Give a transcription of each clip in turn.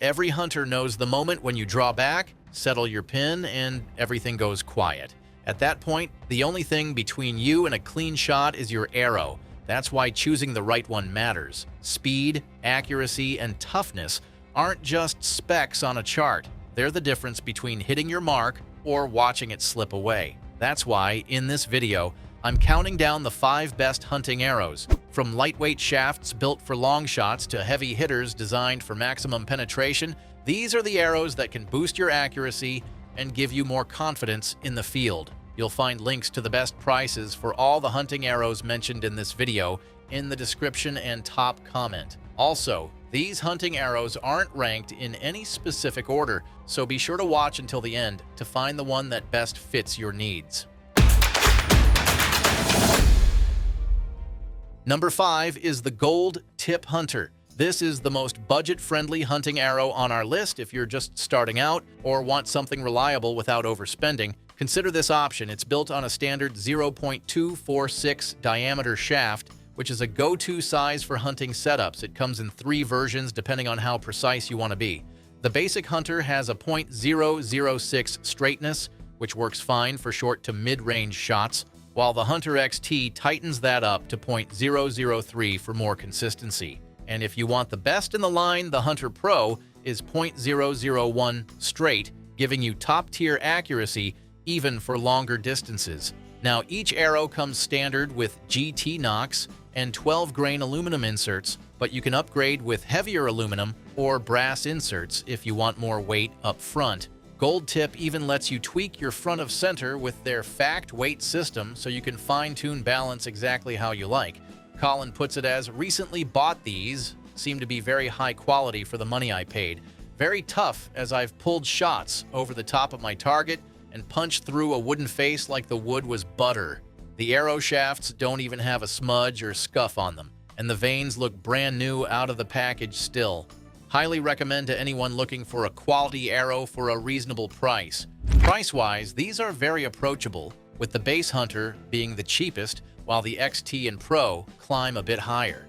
Every hunter knows the moment when you draw back, settle your pin, and everything goes quiet. At that point, the only thing between you and a clean shot is your arrow. That's why choosing the right one matters. Speed, accuracy, and toughness aren't just specs on a chart. They're the difference between hitting your mark or watching it slip away. That's why, in this video, I'm counting down the 5 best hunting arrows. From lightweight shafts built for long shots to heavy hitters designed for maximum penetration, these are the arrows that can boost your accuracy and give you more confidence in the field. You'll find links to the best prices for all the hunting arrows mentioned in this video in the description and top comment. Also, these hunting arrows aren't ranked in any specific order, so be sure to watch until the end to find the one that best fits your needs. Number 5 is the Gold Tip Hunter. This is the most budget-friendly hunting arrow on our list if you're just starting out or want something reliable without overspending. Consider this option. It's built on a standard 0.246 diameter shaft, which is a go-to size for hunting setups. It comes in 3 versions depending on how precise you want to be. The basic Hunter has a .006 straightness, which works fine for short to mid-range shots, while the Hunter XT tightens that up to .003 for more consistency. And if you want the best in the line, the Hunter Pro is .001 straight, giving you top-tier accuracy even for longer distances. Now, each arrow comes standard with GT nocks and 12-grain aluminum inserts, but you can upgrade with heavier aluminum or brass inserts if you want more weight up front. Gold Tip even lets you tweak your front of center with their fact weight system so you can fine-tune balance exactly how you like. Colin puts it as, recently bought these, seem to be very high quality for the money I paid. Very tough as I've pulled shots over the top of my target and punched through a wooden face like the wood was butter. The arrow shafts don't even have a smudge or scuff on them, and the vanes look brand new out of the package still. Highly recommend to anyone looking for a quality arrow for a reasonable price. Price-wise, these are very approachable, with the base Hunter being the cheapest, while the XT and Pro climb a bit higher.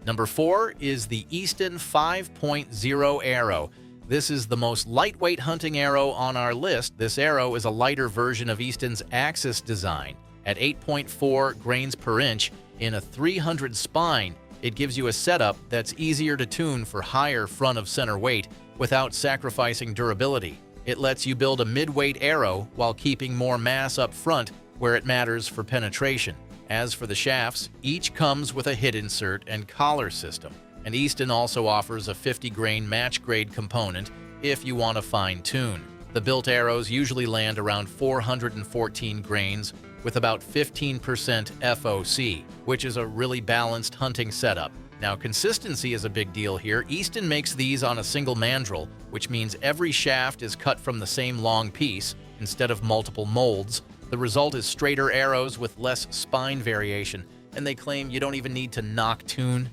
Number 4 is the Easton 5.0 arrow. This is the most lightweight hunting arrow on our list. This arrow is a lighter version of Easton's Axis design. At 8.4 grains per inch in a 300 spine, it gives you a setup that's easier to tune for higher front of center weight without sacrificing durability. It lets you build a mid-weight arrow while keeping more mass up front where it matters for penetration. As for the shafts, each comes with a hit insert and collar system, and Easton also offers a 50-grain match-grade component if you want to fine-tune. The built arrows usually land around 414 grains with about 15% FOC, which is a really balanced hunting setup. Now, consistency is a big deal here. Easton makes these on a single mandrel, which means every shaft is cut from the same long piece instead of multiple molds. The result is straighter arrows with less spine variation, and they claim you don't even need to knock tune.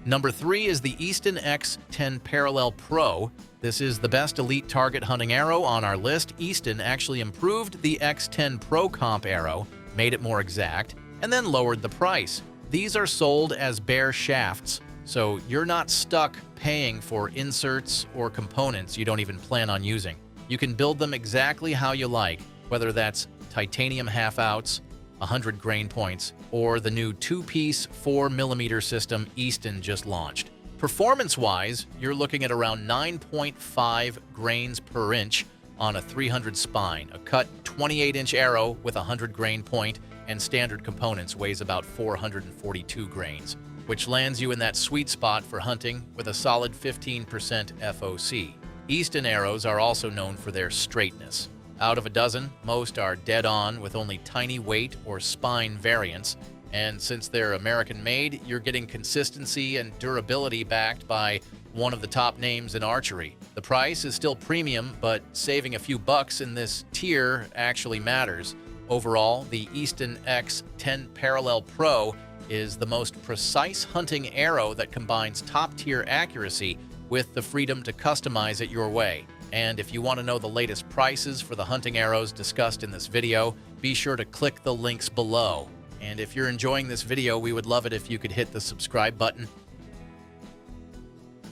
Number 3 is the Easton X10 Parallel Pro. This is the best elite target hunting arrow on our list. Easton actually improved the X10 Pro comp arrow, made it more exact, and then lowered the price. These are sold as bare shafts, so you're not stuck paying for inserts or components you don't even plan on using. You can build them exactly how you like, whether that's titanium half-outs, 100 grain points, or the new 2-piece 4mm system Easton just launched. Performance-wise, you're looking at around 9.5 grains per inch on a 300 spine. A cut 28-inch arrow with a 100 grain point and standard components weighs about 442 grains, which lands you in that sweet spot for hunting with a solid 15% FOC. Easton arrows are also known for their straightness. Out of a dozen, most are dead-on with only tiny weight or spine variants, and since they're American-made, you're getting consistency and durability backed by one of the top names in archery. The price is still premium, but saving a few bucks in this tier actually matters. Overall, the Easton X10 Parallel Pro is the most precise hunting arrow that combines top-tier accuracy with the freedom to customize it your way. And if you want to know the latest prices for the hunting arrows discussed in this video, be sure to click the links below. And if you're enjoying this video, we would love it if you could hit the subscribe button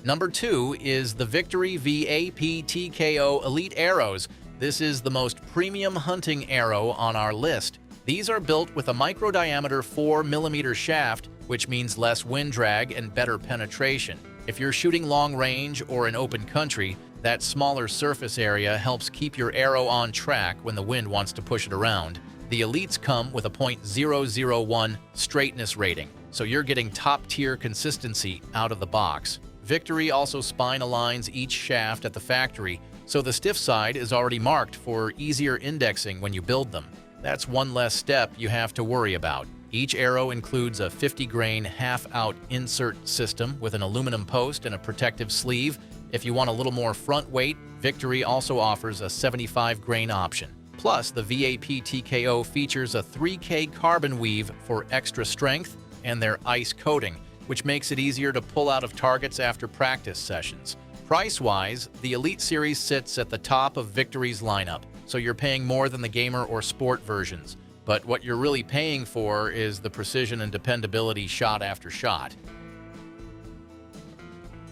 Number 2 is the Victory VAP TKO Elite arrows. This is the most premium hunting arrow on our list. These are built with a micro-diameter 4mm shaft, which means less wind drag and better penetration. If you're shooting long range or in open country, that smaller surface area helps keep your arrow on track when the wind wants to push it around. The Elites come with a .001 straightness rating, so you're getting top-tier consistency out of the box. Victory also spine aligns each shaft at the factory, so the stiff side is already marked for easier indexing when you build them. That's one less step you have to worry about. Each arrow includes a 50-grain half-out insert system with an aluminum post and a protective sleeve. If you want a little more front weight, Victory also offers a 75-grain option. Plus, the VAP TKO features a 3K carbon weave for extra strength and their ice coating, which makes it easier to pull out of targets after practice sessions. Price-wise, the Elite Series sits at the top of Victory's lineup, so you're paying more than the gamer or sport versions. But what you're really paying for is the precision and dependability shot after shot.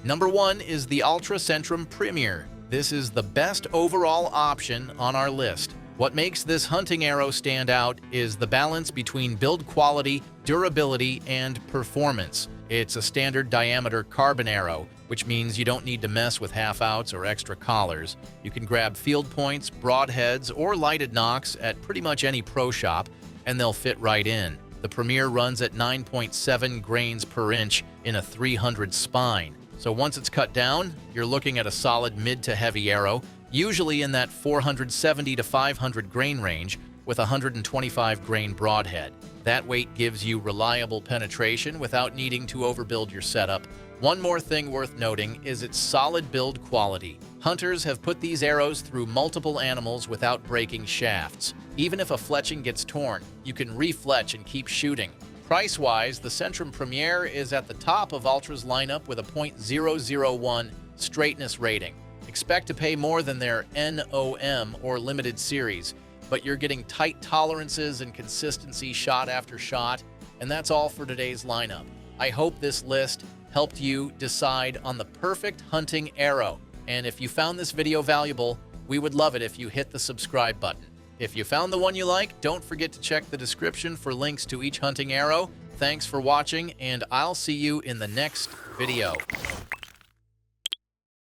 Number 1 is the Altra Centrum Premier. This is the best overall option on our list. What makes this hunting arrow stand out is the balance between build quality, durability, and performance. It's a standard diameter carbon arrow, which means you don't need to mess with half-outs or extra collars. You can grab field points, broadheads, or lighted nocks at pretty much any pro shop, and they'll fit right in. The Premier runs at 9.7 grains per inch in a 300 spine. So once it's cut down, you're looking at a solid mid to heavy arrow, usually in that 470 to 500 grain range with a 125 grain broadhead. That weight gives you reliable penetration without needing to overbuild your setup. One more thing worth noting is its solid build quality. Hunters have put these arrows through multiple animals without breaking shafts. Even if a fletching gets torn, you can refletch and keep shooting. Price-wise, the Centrum Premier is at the top of Altra's lineup with a .001 straightness rating. Expect to pay more than their NOM or limited series, but you're getting tight tolerances and consistency shot after shot, and that's all for today's lineup. I hope this list helped you decide on the perfect hunting arrow. And if you found this video valuable, we would love it if you hit the subscribe button. If you found the one you like, don't forget to check the description for links to each hunting arrow. Thanks for watching, and I'll see you in the next video.